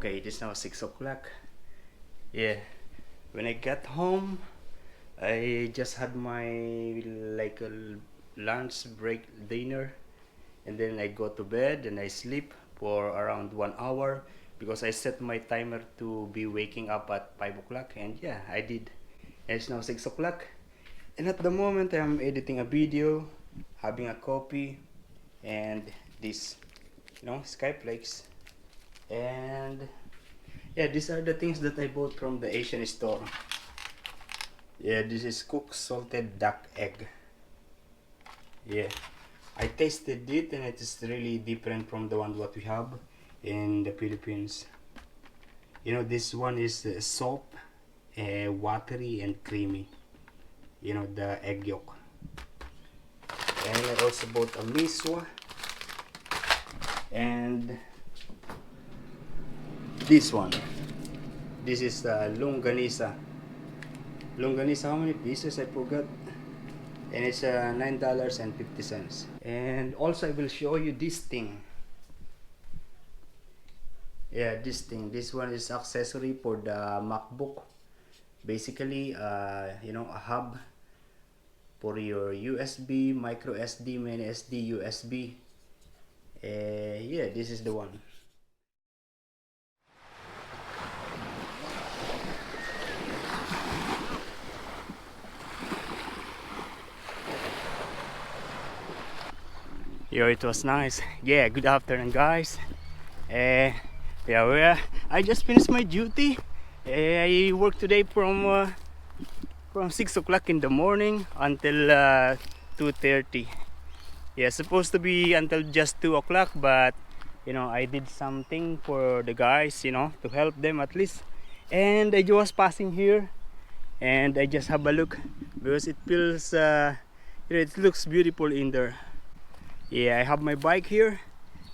Okay, it is now 6 o'clock. Yeah, when I got home, I just had my like a lunch break dinner, and then I go to bed and I sleep for around 1 hour because I set my timer to be waking up at 5 o'clock, and yeah, I did. And it's now 6 o'clock, and at the moment I'm editing a video, having a coffee, and this, sky flakes. And yeah, these are the things that I bought from the Asian store. Yeah, this is cooked salted duck egg. Yeah, I tasted it and it is really different from the one what we have in the Philippines. This one is soft, watery and creamy. The egg yolk. And I also bought a miswa and this one. This is longanisa. Longanisa, how many pieces? I forgot. And it's $9.50. And also I will show you this thing. Yeah, this thing. This one is accessory for the MacBook. Basically, a hub for your USB, micro SD, mini SD, USB. Yeah, this is the one. Yo, it was nice. Yeah, good afternoon, guys. Yeah, I just finished my duty. I worked today from 6 o'clock in the morning until 2:30. Yeah, supposed to be until just 2 o'clock, but I did something for the guys, to help them at least. And I was passing here, and I just have a look because it feels, it looks beautiful in there. Yeah, I have my bike here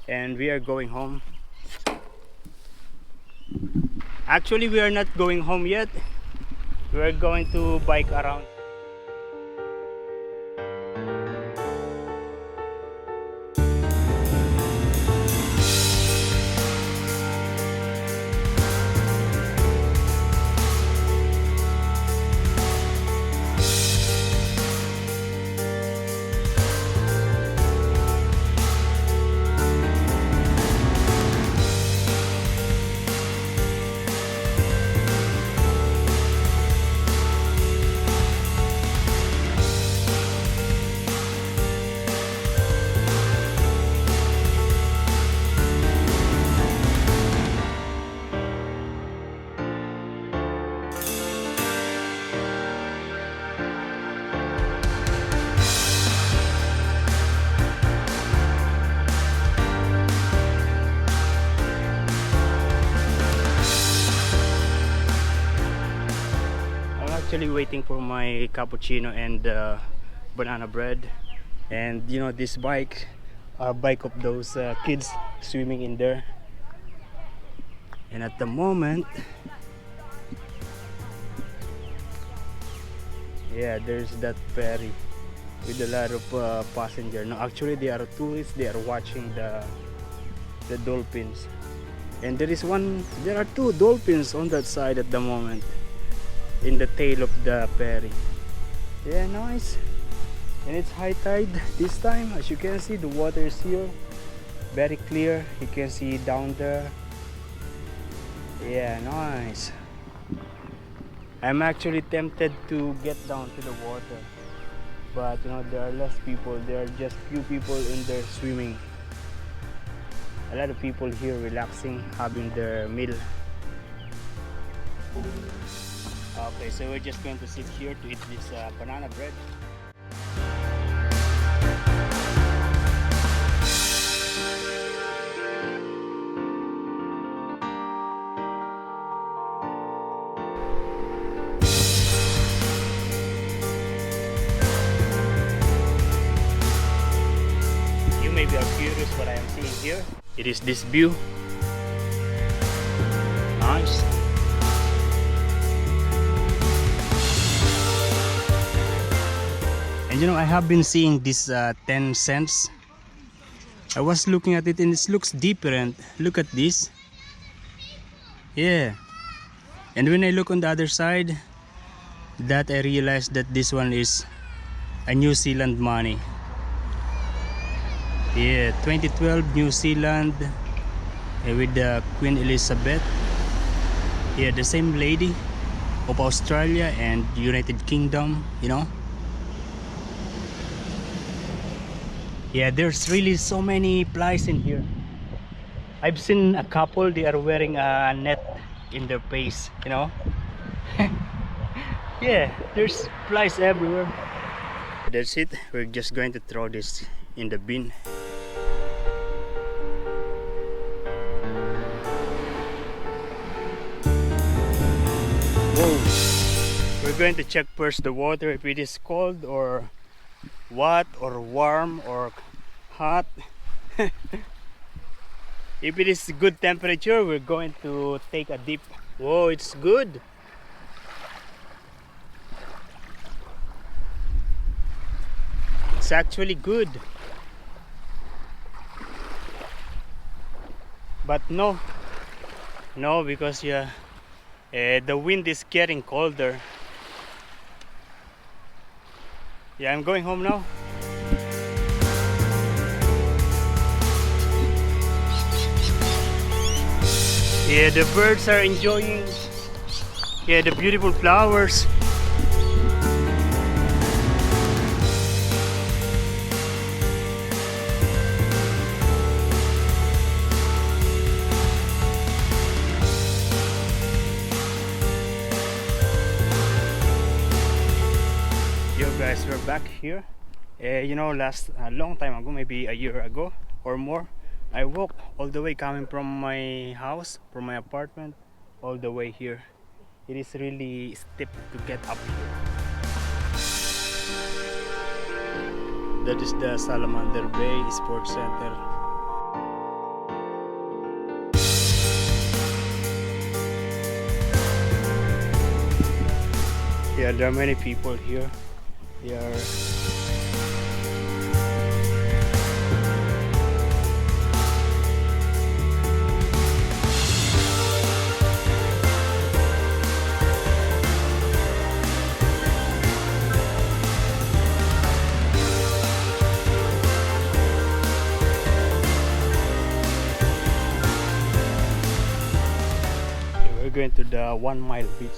and we are going home. Actually, we are not going home yet. We are going to bike around. Actually waiting for my cappuccino and banana bread, and this bike of those kids swimming in there. And at the moment, yeah, there's that ferry with a lot of passenger. No, actually they are tourists. They are watching the dolphins, and there are two dolphins on that side at the moment, in the tail of the ferry. Yeah, nice. And it's high tide this time. As you can see, the water is here very clear. You can see down there. Yeah, nice. I'm actually tempted to get down to the water, but there are less people. There are just few people in there swimming. A lot of people here relaxing, having their meal. Okay, so we're just going to sit here to eat this banana bread. You may be curious what I am seeing here. It is this view. Nice. And I have been seeing this 10 cents. I was looking at it and it looks different. Look at this. Yeah. And when I look on the other side, that I realized that this one is a New Zealand money. Yeah, 2012 New Zealand with the Queen Elizabeth. Yeah, the same lady of Australia and United Kingdom, you know. Yeah, there's really so many flies in here. I've seen a couple, they are wearing a net in their face, you know. Yeah, there's flies everywhere. That's it. We're just going to throw this in the bin. Whoa. We're going to check first the water, if it is cold or what, or warm or hot. If it is good temperature, we're going to take a dip. Whoa, it's good. It's actually good. But no, because yeah, the wind is getting colder. Yeah, I'm going home now. Yeah, the birds are enjoying, yeah, the beautiful flowers. Yo guys, we're back here. You know, a long time ago, maybe a year ago or more, I walked all the way coming from my house, from my apartment, all the way here. It is really steep to get up here. That is the Salamander Bay Sports Center. Yeah, there are many people here. They are going to the 1 Mile Beach.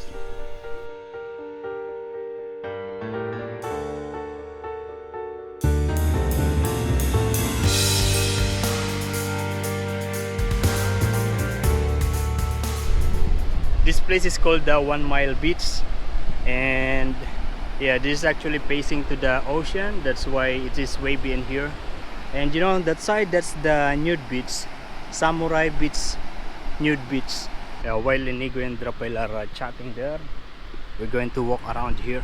This place is called the 1 Mile Beach, and yeah, this is actually facing to the ocean. That's why it is wavy in here. And you know, on that side, that's the nude beach, Samurai Beach, nude beach. While Inigo and Drapael are chatting there, we're going to walk around here.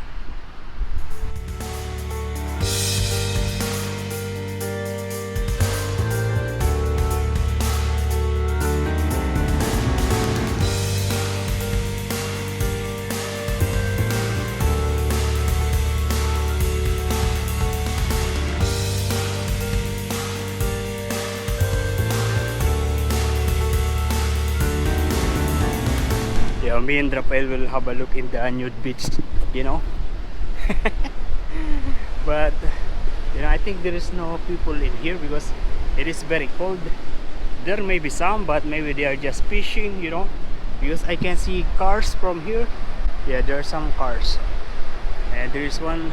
Yeah, me and Rafael will have a look in the nude beach, you know. But you know, I think there is no people in here because it is very cold. There may be some, but maybe they are just fishing, you know, because I can see cars from here. Yeah, there are some cars, and there is one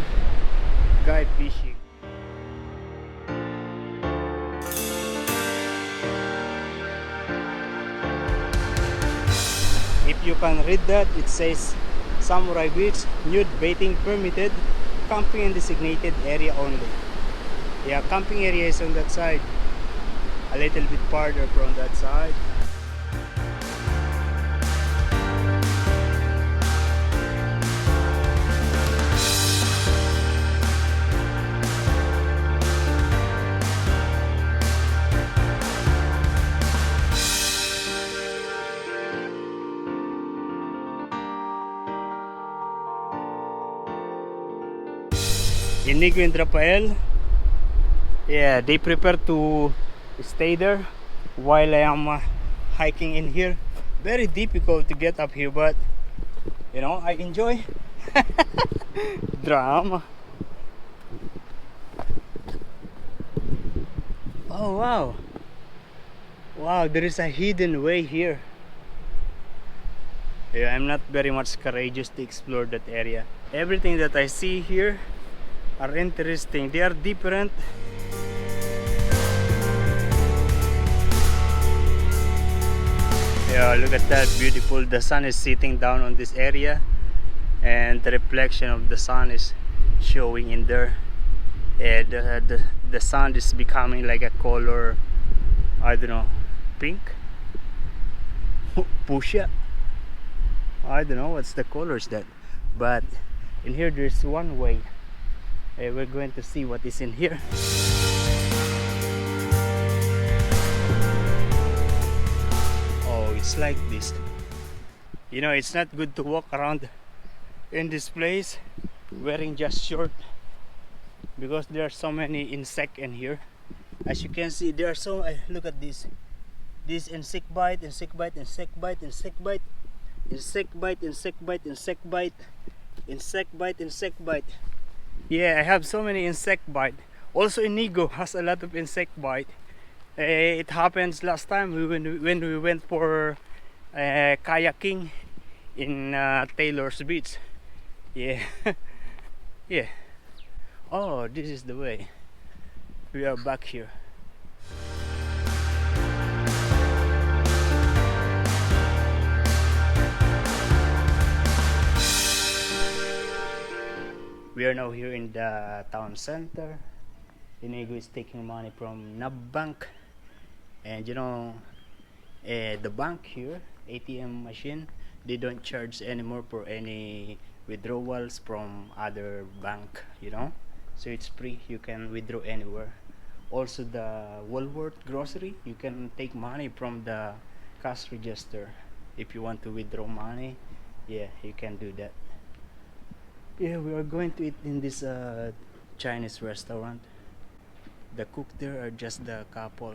guy fishing. If you can read that, it says Samurai Beach, nude baiting permitted, camping in designated area only. Yeah, camping area is on that side, a little bit farther from that side. Inigo and Rafael, yeah, they prepare to stay there while I am hiking in here. very difficult to get up here, but you know, I enjoy drama. Oh wow, wow, there is a hidden way here. Yeah, I'm not very much courageous to explore that area. Everything that I see here are interesting. They are different. Yeah, look at that, beautiful. The sun is sitting down on this area, and the reflection of the sun is showing in there. And the sun is becoming like a color, I don't know, pink, fuchsia. I don't know what's the colors that, but in here there's one way. We're going to see what is in here. Oh, it's like this. You know, it's not good to walk around in this place wearing just short, because there are so many insects in here. As you can see, there are so look at this. This insect bite, insect bite, insect bite, insect bite, insect bite, insect bite, insect bite, insect bite, insect bite. Yeah, I have so many insect bite. Also, Inigo has a lot of insect bite. It happens last time when we went for kayaking in Taylor's Beach. Yeah, yeah. Oh, this is the way. We are back here. We are now here in the town center. Inigo is taking money from Nab Bank, and you know, the bank here, ATM machine, they don't charge anymore for any withdrawals from other bank, you know, so it's free. You can withdraw anywhere. Also, the Woolworth grocery, you can take money from the cash register if you want to withdraw money. Yeah, you can do that. Yeah, we are going to eat in this Chinese restaurant. The cook there are just the couple.